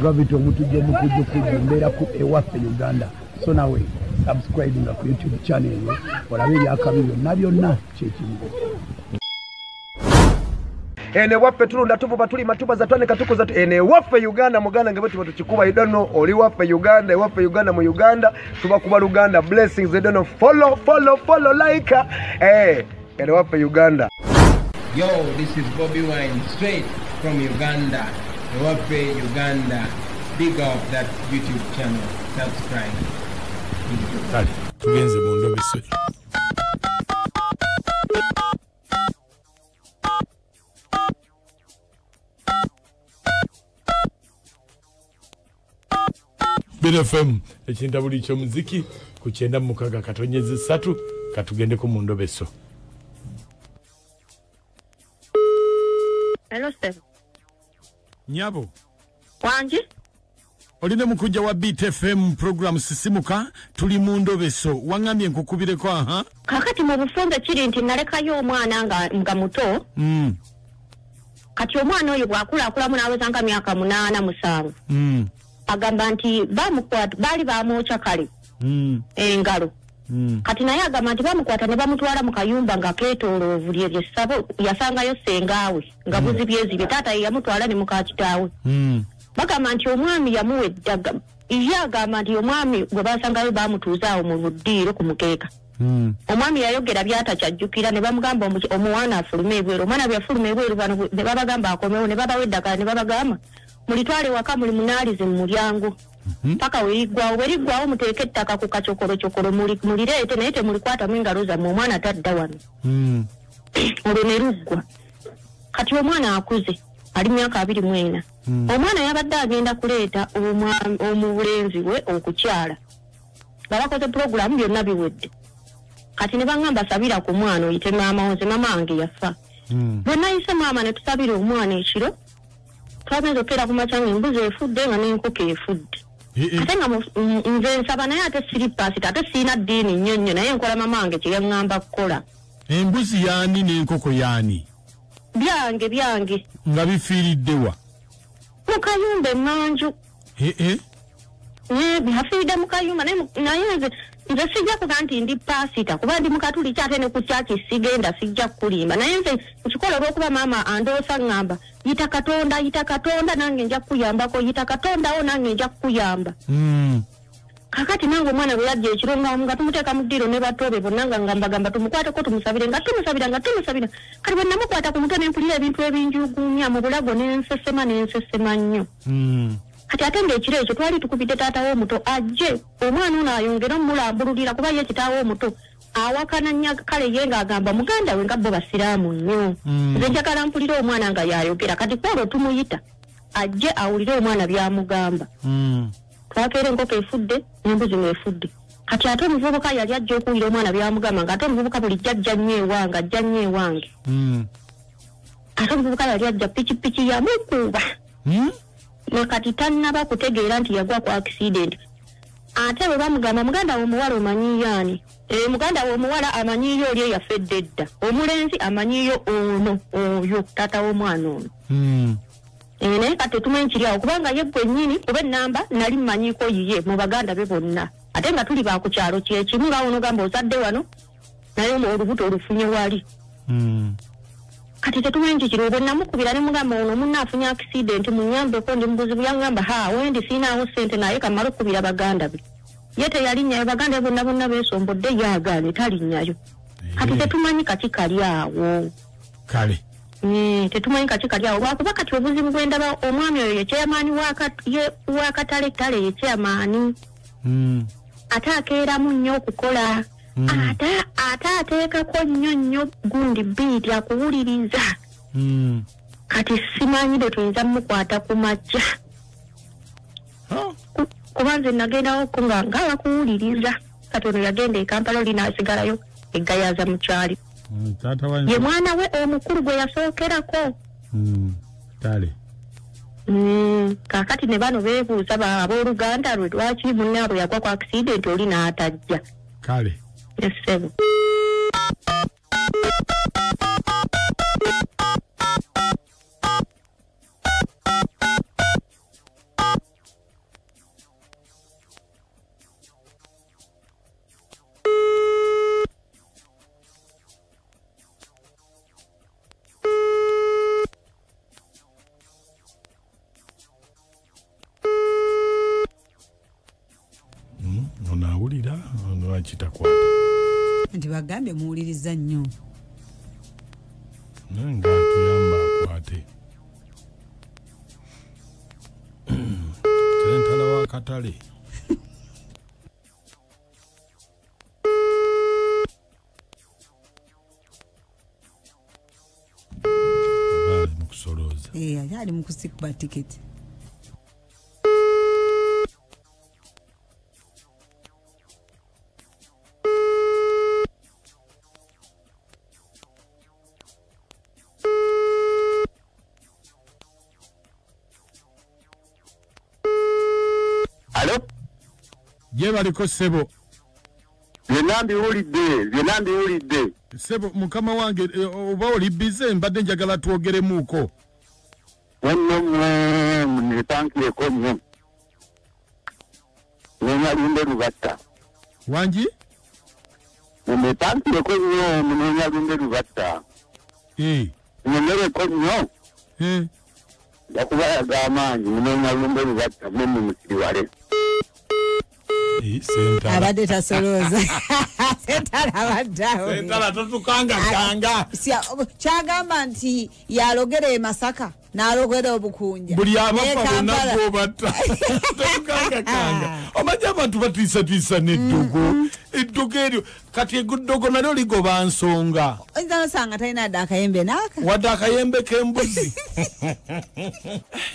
Gravity omutujje Nkujeko mbeera ku ewaffe Uganda. So nawe subscribing ku YouTube channel yo olabe byakabi byonna kyekimu. Ene waffe tulunda tuvuba tuli matuba za twane katuko za ene waffe Uganda muganda ngabati batuchikuba I don't know oli waffe Uganda waffe Uganda mu Uganda tuba kuba Uganda blessings I don't know follow like ene waffe Uganda. Yo, this is Bobby Wine straight from Uganda. Waffe Uganda. Big up that YouTube channel. Subscribe. Tugenze Mundobeso. BFM ekintabuli kyo muziki ku 9:3 katugende ku Mundobeso. Hello Steve. Nyabo. Wanji? Oline Mukunja wa BFM program sisimuka tuli Mundobeso. Wangambye nkukubireko aha. Kakati mu bufunze kiri nti nalekayo omwana nga muto. Kati omwana oyo bwakula munaweza nga myaka 8 7. Agamba nti bamukwata bali bamwocha kale. Engalo. Kati naye agamba nti bamukwata ne bamutwala mu kayumba nga ketoloovu lye ssabo yasangayo ssengawe nga buzi byezi taata yamutwala ne mukakitaawe. Bagamba nti omwami yamuwa eddaga ye agamba nti omwami gwe basangayo bamutuuzaawo mu buddiiro ku mukeeka. Omwami yayogera byatakyajjukira ne bamugamba omuwana afulume ebweru omwana byafuluma ebweru bano ne babagamba akomewo ne babawa eddagala ne babagamba mulitwale waka muli munaalize mu mulyango paka werigwawo muteeke ettaka ku kacokolo mulireete naye temulikwatamu engalo zammwe omwana tadda wano. Olwo ne luggwa kati omwana akuze ali myaka 24. Omwana yabadde agenda kuleeta omubulenzi we okukyala nga bakoze puroguramu byonna biwedde kati ne baŋŋamba sabira ku mwana oyite maama wange maama wange yafa. Bwe nayise maama ne tusabira omwana ekiro twagenza okera ku makya ng'embuzi efudde nga n'enkoko efudde. Ate nga nze nsaba naye ate siripasita ate siina ddiini nnyo naye nkola maama wange kye yaŋŋamba kukola. Embuzi yaani n'enkoko yaani? Byange. Nga bifiiridde wa? Mu kayumba emmanju. Bifiiridde mu kayumba naye nze sijja kuga nti ndi pasita kuba ndi mukatuli kyate ne ku kyaki sigenda sijja kulimba naye nze nkikola olw'okuba maama andoosa ngamba yita katonda nange nja kukuyambako yita katondawo nange nja kukuyamba. Kakati nange omwana bwe yajja ekiro nga tumuteeka mu ddiiro ne batobe bonna nga ngambagamba tumukwateko tumusabire nga tumusabira kati bwe namukwata ku mutwe ne mpulira ebintu ebinjugunya mu bulago n'ensesema nnyo. Kati ate ng'ekiro ekyo twali tukubidde taata w'omuto ajje omwana ono ayongera omulambululira kuba ye kitaawo omuto awakana nnyo kale ye ng'agamba muganda we nga bo basiraamu nnyo. Nze njagala mpulire omwana nga yayogera kati kwolwo tumuyita ajje awulire omwana byamugamba. Twakeera enkoko efudde n'embuzi ng'efudde kati ate omuvubuka yali ajja okuwulira omwana byamugamba ng'ate omuvubuka bulijjo ajja nnyo ewange. Ate omuvubuka yali ajja pikipiki yamukuba. Nakati tannaba kutegeera nti yagwa ku accident. Ate bwe bamugamba muganda w'omuwala omanyiyo ani? Muganda w'omuwala amanyiyo oli eyafedde edda. Omulenzi amanyiyo oyo taata w'omwana ono. Naye kati tumanyi kiri awo kubanga ye gwennyini kuba ennamba nali mmanyiiko yiye mu baganda be bonna. Ate nga tuli ba ku kyalo kyekimu nga wono gamba ozadde wano naye olubuto olufunye wali. Kati tetumanyi kiri bwe namukubira ne mugamba ono munna afunye accident munyambeko ndi mubuzibu yaŋŋamba wendi siinaawo ssente naye kamala okubira baganda be. Ye teyalinnyayo baganda be bonna beesombodde yaagaanye talinnyayo. Kati tetumanyi kati kali awo. Kale. Tetumanyi kati kali awo lwakuba kati obuzibu bwendaba omwami oyo ye chairman w'akatale ye chairman. Ate akeeramu nnyo okukola. Ate ateekako nnyo gundi biiti akuwuliriza. Kati simanyi bwe tuyinza mukwata ku makya. Kuba nze nagendawo ko nga bakuwuliriza kati ono yagenda e Kampala oli n'asigalayo eggayaza mu kyali. Ye mwana we omukulu gwe yasookerako. Kale. Kakati ne bano beebuuza abooluganda lwe lwaki munnaabwe yagwa ku accident oli n'atajja. Kale. Yes, sir. kitakwata nti bagambe muwuliriza nnyo nga tuyamba akwate sentala wa katale mukusoloza ali mukusikuba tiketi je baliko sebo Zenambi ulidde sebo mukama wange oba oli bize mbadde njagala twogeremuuko netankireko nnyo nenyalumbe lubatta wangi netankireko nnyo nenyalumbe lubatta nemereko nnyo jakuba yagamaanyi nenyalumbe lubatta memu musiriwale abadde tasoloza sentala abaddawo sentala tatukanga kyagamba nti yalogera e Masaka n'alogera Obukunja buli abafa bonna gobatta tatukanga omanyi abantu batiisatiisa n'eddogo eryo kati eddogo nalyo ligoba nsonga oyinza nosanga talina adde akayembe naaka wadde akayembe k'embuzi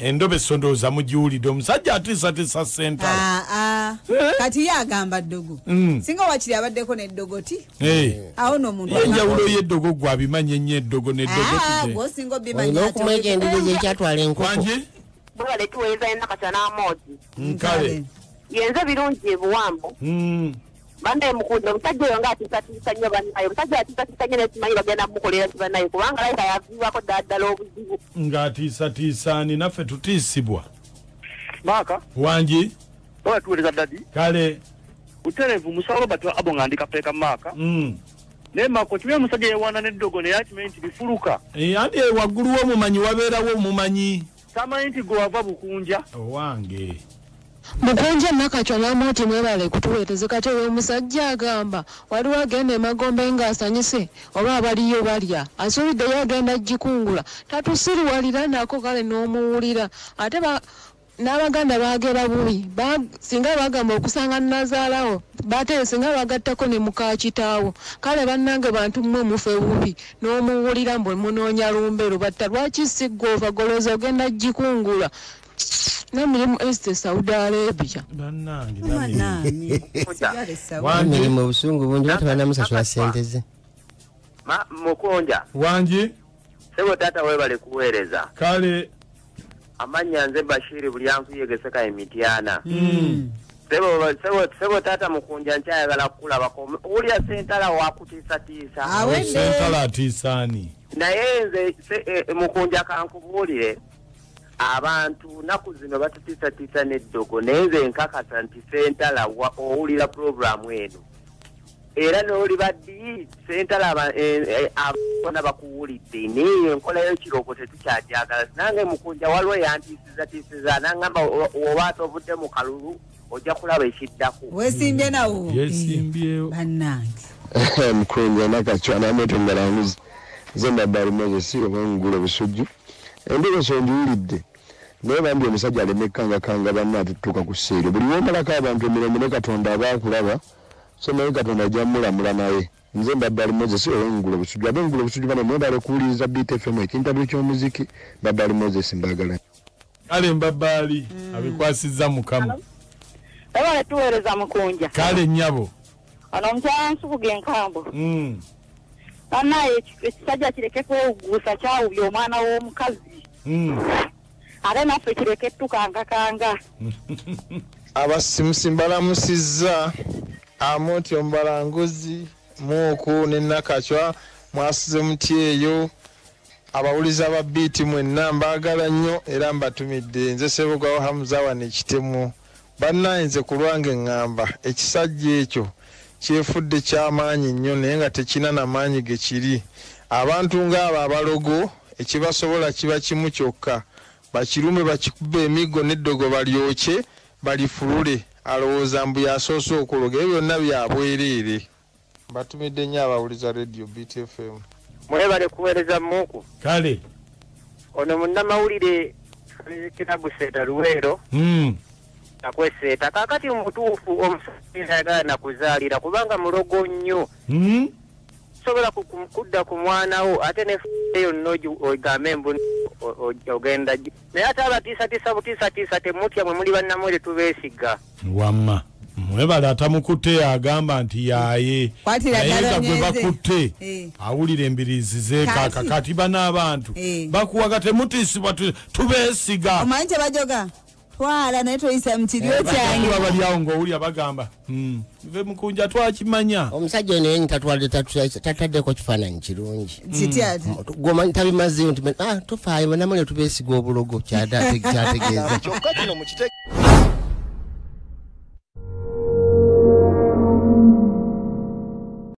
Endobeso ndowooza mugiwulidde omusajja atiisatiisa sentala kati ye agamba ddogo singa wakiri abaddeko n'eddogo ti awo n'omuntu enjawulo y'eddogo gwe abimanyi ennyo eddogo n'eddogo gwosinga obimanya okumwegendereza ekyatwala enkoko bwale tuweeza enakata n'amoozi nkale yenze birungi ebuwambo bande Mukunja omusajja oyo nga atiisatiisa nnyo bannaye omusajja atiisatiisa nnyo nekimanyi bagenda mukolera kibannaye kubanga layika yaviibwako ddala obuzibu ng'atiisatiisaani naffe tutiisibwa Maaka wangi oba tuweereza dadi kale butereevu musalo batwa abo nga ndikapeeka Maaka naye Maaka okimanyi omusajja yewaana n'eddogo naye akimanyi nti bifuluka andi waggulu w'omumanyi wabeerawo omumanyi tamanyi nti gwe wava Bukunja owange Mukunja nakachwa namoti mwebale kutuweereza kati omusajja agamba waliwo agenda emagombe ng'asanyise oba abaliyo balya asuuliddeyo agenda gikungula tatusiriwalira nako kale n'omuwulira ate n'abaganda baagera bubi singa bagamba okusanga nazaalawo batere singa bagattako ne muka kitaawo kale bannange bantu mmwe mufe bubi n'omuwulira mbwe munoonya lumbero batta lwaki siggoofa goloza ogenda gikungula n'emirimu este Saudi Arabia emirimu obusungu bungi bati banamusasula ssente ze Mukunja wangi sebo taata weebale kuweereza kale amannya nze Bashiri buli ankuyegese emityana sebo taata Mukunja nkyayagala kukulabako owulira sentala wakutiisatiisa sentala atiisaani naye nze Mukunja kankubuulire abantu naku zino batutiisatiisa n'eddogo naye nze nkakasa nti sentala owulira puroguramu eno era n'oli baddi sentala abona bakuwulidde naye enkola y'ekiroko tetukyajagala nange Mukunja waliwo yantiisizatiisiza nangamba obaata ovudde mu kalulu ojja kulaba ekiddako weesimbye nawo yeesimbyewo bannange Mukunja nakachwa namoto ngalanguzi nze Mbabaali Moses obangula obusujju Endobeso njiwulidde naye bambi omusajja alemekanga banna atutuuka ku sseero buli womalako abantu emirembe ne Katonda abaakulaba so naye Katonda ajja mulamula naye nze Mbabaali Moses obangula obusujju abangula obusujju bano mwebale kuwuliriza BTFM ekintabiro ky'omuziki Mbabaali Moses mbagala kale Mbabaali abikwasizza mukama ebale tuweereza Mukunja kale nnyabo ono omukyala nsubuga enkambo bannaye ekisajja kirekeko okuguusa kyawubya omwana w'omukazi ate naffe kireke tukangakanga abasimusi mbalamusizza amoti ombalanguzi muuku ne Nakachwa mwasize muti eyo abawuliza aba biiti mwenna mbaagala nnyo era mbatumidde nze Ssebugawo Hamza n'ekitemu bannaye nze ku lwange ŋŋamba ekisajja ekyo kyefudde ky'amaanyi nnyo naye nga tekina n'amaanyi ge kiri abantu ng'abo abalogo ekibasobola kiba kimu kyokka bakirume bakikuba emiggo n'eddogo balyokye balifulule alowooza mbu yasoose okuloga ebyo byonna byabwereere. Batumidde nnyo abawuliza radio BTFM. Mwebale kuweereza Muku. Kale. Ono munnamawulire Kinaguseeta Luweero. Nakweseeta kakati mutuufu omusajja ayagala nakuzaalira kubanga mulogo nnyo. Sobola kudda ku mwana wo ate ne yonna ogambe mbu ogenda naye ate abatiisatiisa butiisatiisa temutya mwe muli bannamwere tubeesiga. Wamma mwebale atamukutte agamba nti yaye naye gwe bakutte awulira embirizi zeekaka kati ban'abantu bakuwaga temutiisibwa tubeesiga. Omanyi kye bajoga twala naye toyisa mu kiryo kyange. Bali awo ng'owulira bagamba nve Mukunja twakimanya. Omusajja ono yenyi tataddeko kifaananyi kirungi. Kiti ate gwomanyi tabimazeeyo nti tofaayo bannamwere tubeesiga obulogo kyategeeza. Kyokka kino mu